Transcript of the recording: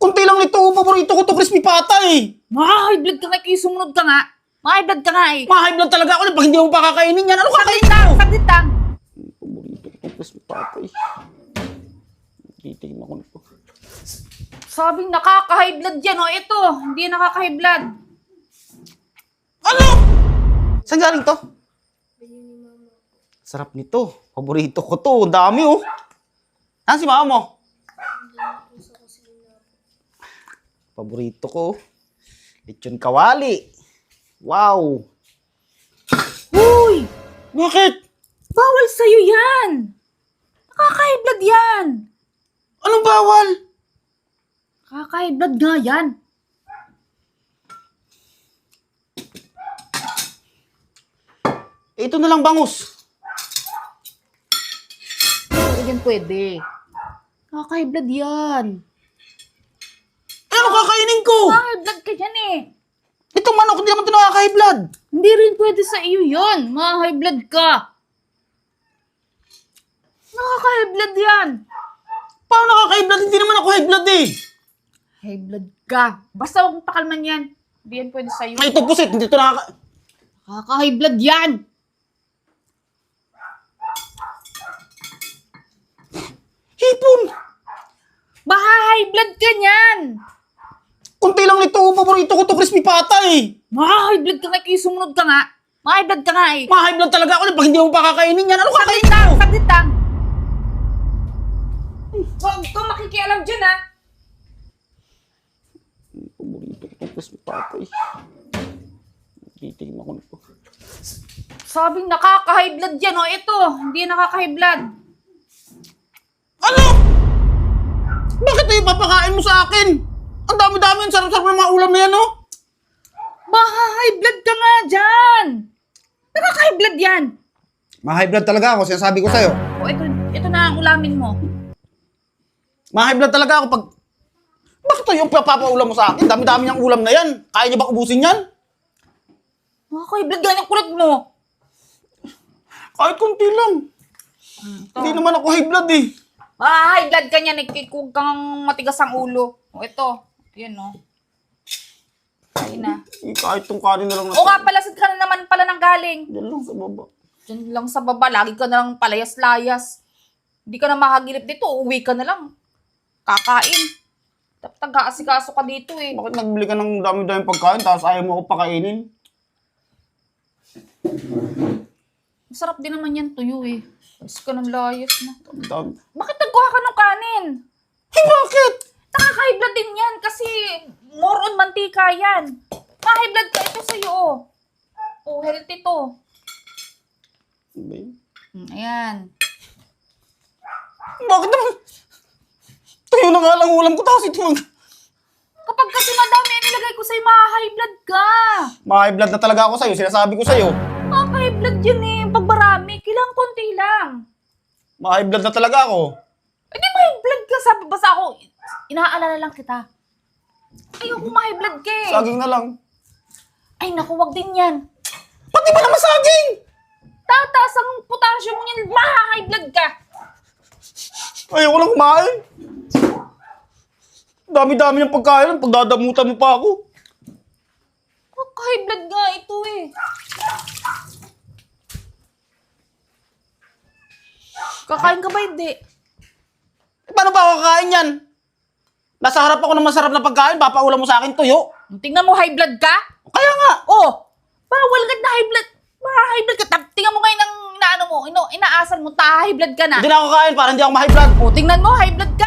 Kunti lang nito, paborito ko to crispy pata eh. High blood ka nga, kaya sumunod ka nga. High blood ka nga eh. Ma-high blood talaga ako pag hindi mo pa kakainin yan. Ano kakainin mo? Saglit lang. Paborito ko to crispy pata eh. Titignan ko nito. Sabing nakaka-high blood yan, oh. Ito, hindi nakaka-high blood. Ano? Saan galing to? Sarap nito. Paborito ko to. Ang dami oh. Saan si mama mo? Paborito ko. Lechon kawali. Wow. Uy! Bakit? Bawal sa'yo yan. Nakaka-high blood yan. Anong bawal? Nakaka-high blood nga yan. Ito na lang bangus. Pero yan pwede. Nakaka-high blood yan. Ano kakainin ko? High blood ka yan eh. Itong manok hindi naman ito nakaka-high blood. Hindi rin pwede sa iyo yun. High blood ka. Nakaka-high blood yan. Paano nakaka-high blood? Hindi naman ako high blood eh. High blood ka. Basta huwag mong pakalman yan. Hindi yan pwede sa iyo. Ay, ito pusit. Hindi ito nakaka... Nakaka-high blood yan. Hipon! High blood ka niyan. Kunti lang nito. Paborito ko to crispy pata eh. High blood ka nga, kaya sumunod ka nga. High blood ka nga eh. Ma-high blood talaga ako pag hindi mo pa kakainin yan. Ano Saglit kakainin lang, mo? saglit lang. Huwag kang makikialam dyan ha. Paborito ko to crispy pata eh. Titignan ko nito. Sabing nakaka-high blood yan, oh. Ito, hindi nakaka-high blood. Ano? Bakit ito ipapakain mo sa akin? Ang dami-dami. Ang sarap-sarap ng mga ulam na yan, oh. High blood ka nga dyan. Nakaka-high blood yan. Ma-high blood talaga ako. Sinasabi ko sa'yo. O, ito na ang ulamin mo. Ma-high blood talaga ako pag... Bakit ito yung papaulam mo sa akin? Dami-dami niyang ulam na yan. Kaya niyo ba ubusin yan? Nakaka-high blood yan yung kulit mo. Kahit kunti lang. Hindi naman ako high blood eh. High blood ka niyan. Huwag kang matigas ang ulo. O, ito. Yan, o. Ayun na. Kahit tong kanin na lang O nga pala, saan ka na naman pala nang galing? Diyan lang sa baba. Diyan lang sa baba. Lagi ka na lang palayas-layas. Hindi ka na makagilip dito. Uwi ka na lang. Kakain. Taga-asikaso ka dito eh. Bakit nagbili ka ng dami-dami pagkain tapos ayaw mo ako pakainin? Masarap din naman yan tuyo eh. Ayos ka ng layas na. Dami. Bakit nagkuha ka ng kanin? Eh, bakit? Nakaka-high blood din yan kasi more on mantika yan. Ma-high blood ka ito sa'yo oh. Oh, healthy to. Ayan. Bakit naman? Tuyo na nga lang ulam ko tapos ito mag... Kapag kasi madami ang nilagay ko sa'yo, ma-high blood ka. Ma-high blood na talaga ako sa'yo. Sinasabi ko sa'yo. Ma-high blood yan eh. Pag marami, kailangan konti lang. Ma-high blood na talaga ako. Eh di ma-high blood ka. Sabi basta ako, inaalala lang kita. Ayoko ma-high blood ka eh. Saging na lang. Ay naku, wag din yan. Pati ba naman saging? Tataas ang potassium mo yan, ma-high blood ka. Ayoko lang kumain. Dami-dami ng pagkain. Pagdadamutan mo pa ako. High blood nga ito eh. Kakain ka ba hindi? Paano ba ako kakain yan? Nasa harap ako ng masarap na pagkain. Papaulam mo sa akin tuyo. Tingnan mo, high blood ka? Kaya nga. Oh, bawal ka na high blood. High blood ka. Tingnan mo ngayon ang inaano mo, inaasan mo, high blood ka na. Hindi na ako kain para hindi ako ma-high blood. Oh, tingnan mo, high blood ka.